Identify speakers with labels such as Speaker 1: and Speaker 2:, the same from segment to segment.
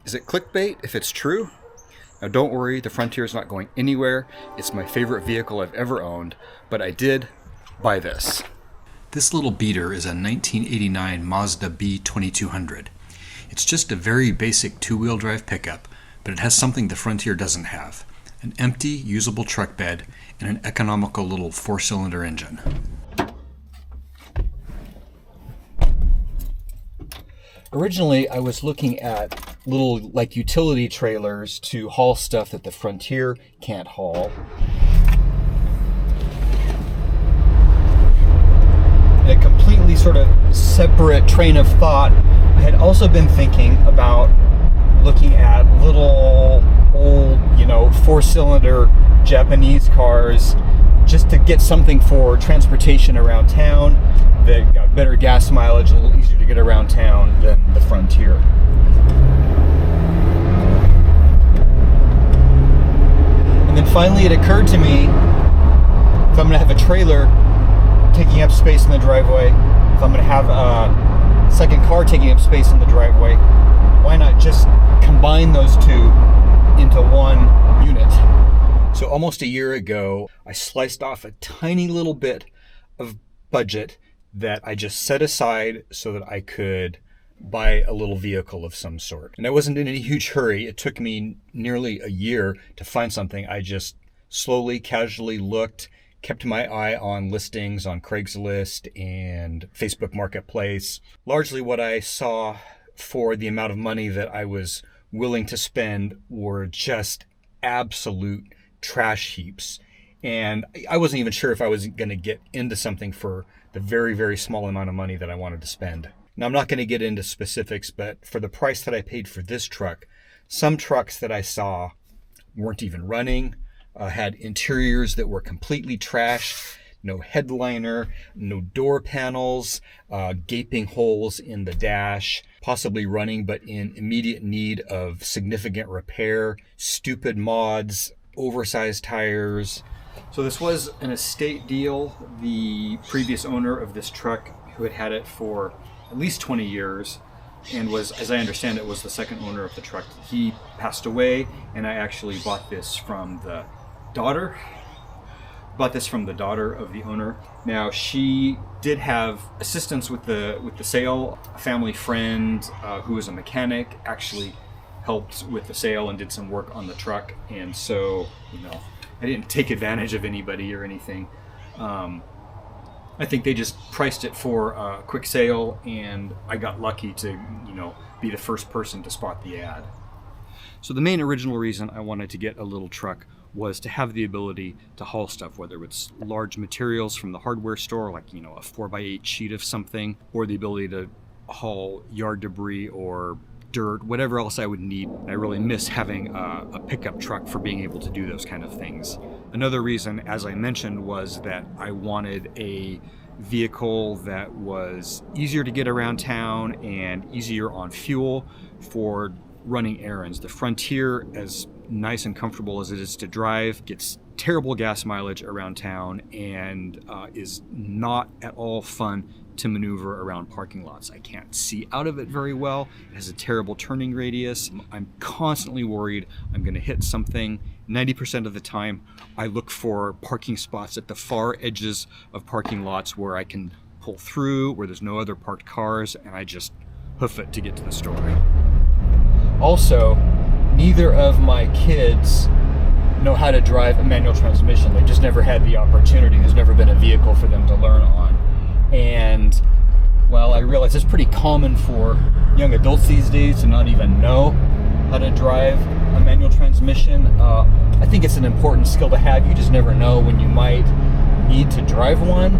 Speaker 1: Is it clickbait if it's true? Now don't worry, the Frontier is not going anywhere. It's my favorite vehicle I've ever owned, but I did buy this. This little beater is a 1989 Mazda B2200. It's just a very basic two-wheel drive pickup, but it has something the Frontier doesn't have: an empty, usable truck bed and an economical little 4-cylinder engine. Originally, I was looking at little like utility trailers to haul stuff that the Frontier can't haul. In a completely sort of separate train of thought, I had also been thinking about looking at little old, 4-cylinder Japanese cars just to get something for transportation around town that got better gas mileage, a little easier to get around town than the Frontier. And then finally it occurred to me, if I'm going to have a trailer taking up space in the driveway, if I'm going to have a second car taking up space in the driveway, why not just combine those two into one unit? So almost a year ago, I sliced off a tiny little bit of budget that I just set aside so that I could buy a little vehicle of some sort. And I wasn't in any huge hurry. It took me nearly a year to find something. I just slowly, casually looked, kept my eye on listings on Craigslist and Facebook Marketplace. Largely what I saw for the amount of money that I was willing to spend were just absolute trash heaps. And I wasn't even sure if I was going to get into something for the very, very small amount of money that I wanted to spend. Now, I'm not going to get into specifics, but for the price that I paid for this truck, some trucks that I saw weren't even running, had interiors that were completely trashed, no headliner, no door panels, gaping holes in the dash, possibly running but in immediate need of significant repair, stupid mods, oversized tires. So this was an estate deal. The previous owner of this truck, who had had it for at least 20 years and was, as I understand it, was the second owner of the truck, he passed away, and I actually bought this from the daughter. Bought this from the daughter of the owner. Now, she did have assistance with the sale. A family friend who was a mechanic actually helped with the sale and did some work on the truck, and so I didn't take advantage of anybody or anything. I think they just priced it for a quick sale, and I got lucky to be the first person to spot the ad. So the main original reason I wanted to get a little truck was to have the ability to haul stuff, whether it's large materials from the hardware store, like a 4x8 sheet of something, or the ability to haul yard debris or dirt, whatever else I would need. I really miss having a pickup truck for being able to do those kind of things. Another reason, as I mentioned, was that I wanted a vehicle that was easier to get around town and easier on fuel for running errands. The Frontier, as nice and comfortable as it is to drive, gets terrible gas mileage around town and is not at all fun to maneuver around parking lots. I can't see out of it very well. It has a terrible turning radius. I'm constantly worried I'm going to hit something. 90% of the time, I look for parking spots at the far edges of parking lots where I can pull through, where there's no other parked cars, and I just hoof it to get to the store. Also, neither of my kids know how to drive a manual transmission. They just never had the opportunity. There's never been a vehicle for them to learn on. And, well, I realize it's pretty common for young adults these days to not even know how to drive a manual transmission. I think it's an important skill to have. You just never know when you might need to drive one.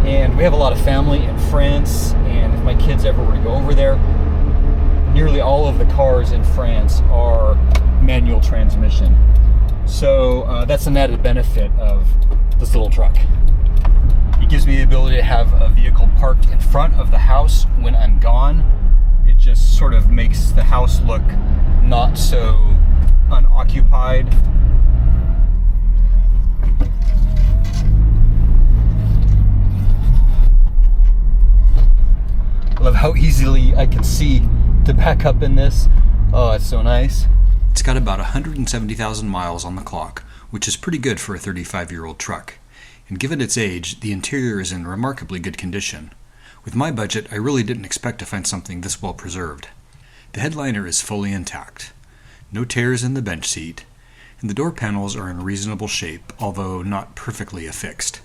Speaker 1: And we have a lot of family in France, and if my kids ever were to go over there, nearly all of the cars in France are manual transmission. So that's an added benefit of this little truck. It gives me the ability to have a vehicle parked in front of the house when I'm gone. It just sort of makes the house look not so unoccupied. I love how easily I can see to back up in this. Oh, that's so nice.
Speaker 2: It's got about 170,000 miles on the clock, which is pretty good for a 35-year-old truck. And given its age, the interior is in remarkably good condition. With my budget, I really didn't expect to find something this well preserved. The headliner is fully intact. No tears in the bench seat, and the door panels are in reasonable shape, although not perfectly affixed.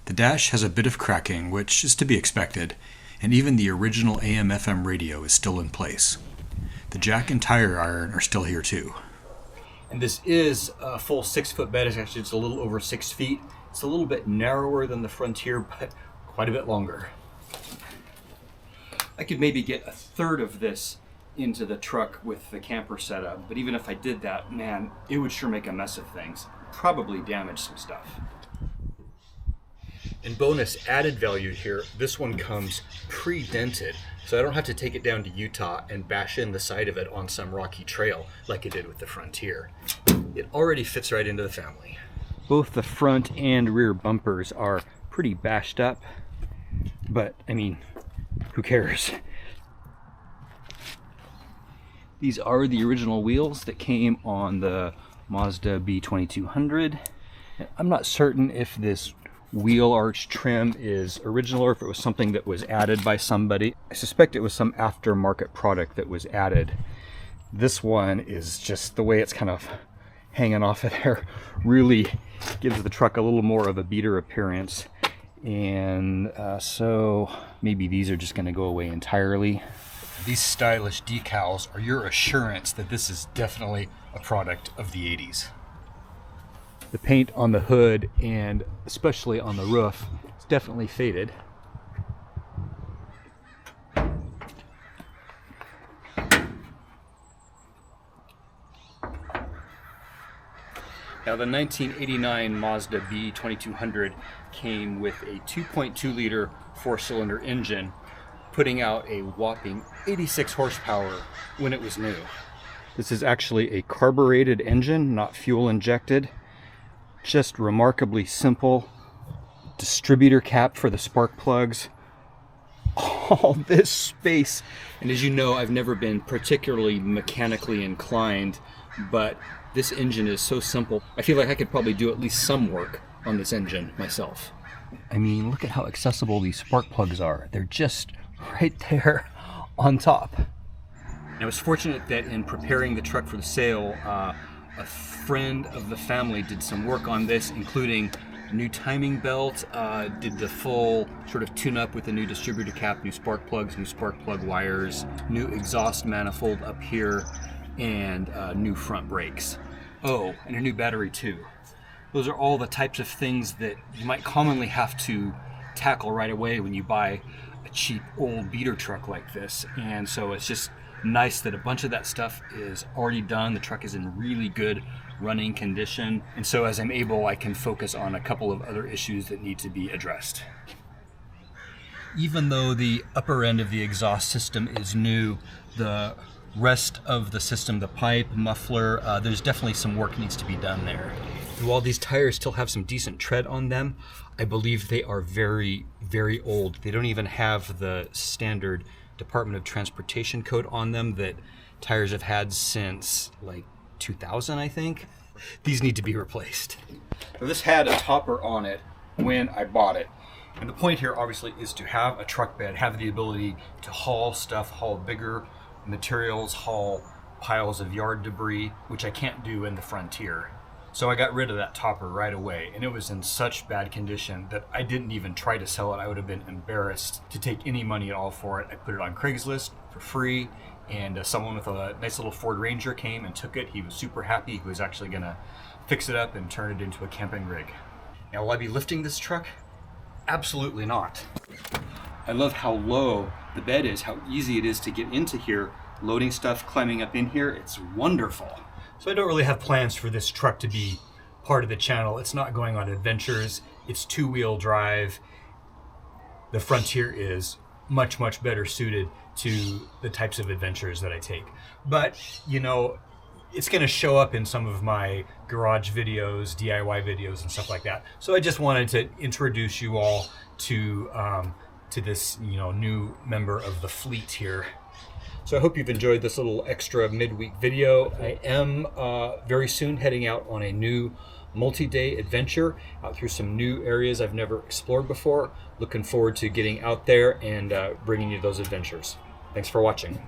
Speaker 2: The dash has a bit of cracking, which is to be expected, and even the original AM/FM radio is still in place. The jack and tire iron are still here too.
Speaker 1: And this is a full 6-foot bed. It's actually just a little over 6 feet. It's a little bit narrower than the Frontier, but quite a bit longer. I could maybe get a third of this into the truck with the camper setup, but even if I did that, man, it would sure make a mess of things. Probably damage some stuff. And bonus added value here, this one comes pre-dented, so I don't have to take it down to Utah and bash in the side of it on some rocky trail like I did with the Frontier. It already fits right into the family. Both the front and rear bumpers are pretty bashed up, but I mean, who cares? These are the original wheels that came on the Mazda B2200. I'm not certain if this wheel arch trim is original or if it was something that was added by somebody. I suspect it was some aftermarket product that was added. This one is just the way it's kind of hanging off of there really gives the truck a little more of a beater appearance. And so maybe these are just going to go away entirely. These stylish decals are your assurance that this is definitely a product of the 80s. The paint on the hood and especially on the roof is definitely faded. Now the 1989 Mazda B2200 came with a 2.2 liter 4-cylinder engine, putting out a whopping 86 horsepower when it was new. This is actually a carbureted engine, not fuel injected. Just remarkably simple. Distributor cap for the spark plugs. All this space. And as you know, I've never been particularly mechanically inclined, but this engine is so simple. I feel like I could probably do at least some work on this engine myself. I mean, look at how accessible these spark plugs are. They're just right there on top. I was fortunate that in preparing the truck for the sale, a friend of the family did some work on this, including new timing belt, did the full sort of tune-up with the new distributor cap, new spark plugs, new spark plug wires, new exhaust manifold up here, and new front brakes. Oh, and a new battery too. Those are all the types of things that you might commonly have to tackle right away when you buy a cheap old beater truck like this. And so it's just nice that a bunch of that stuff is already done. The truck is in really good running condition. And so as I'm able, I can focus on a couple of other issues that need to be addressed. Even though the upper end of the exhaust system is new, the rest of the system, the pipe, muffler, there's definitely some work needs to be done there. And while these tires still have some decent tread on them, I believe they are very, very old. They don't even have the standard Department of Transportation code on them that tires have had since like 2000, I think. These need to be replaced. Now, this had a topper on it when I bought it. And the point here obviously is to have a truck bed, have the ability to haul stuff, haul bigger materials, haul piles of yard debris, which I can't do in the Frontier. So I got rid of that topper right away, and it was in such bad condition that I didn't even try to sell it. I would have been embarrassed to take any money at all for it. I put it on Craigslist for free, and someone with a nice little Ford Ranger came and took it. He was super happy. He was actually gonna fix it up and turn it into a camping rig. Now, will I be lifting this truck? Absolutely not. I love how low the bed is, how easy it is to get into here, loading stuff, climbing up in here. It's wonderful. So I don't really have plans for this truck to be part of the channel. It's not going on adventures. It's 2-wheel drive. The Frontier is much, much better suited to the types of adventures that I take. But, you know, it's going to show up in some of my garage videos, DIY videos, and stuff like that. So I just wanted to introduce you all to this, you know, new member of the fleet here. So I hope you've enjoyed this little extra midweek video. I am very soon heading out on a new multi-day adventure out through some new areas I've never explored before. Looking forward to getting out there and bringing you those adventures. Thanks for watching.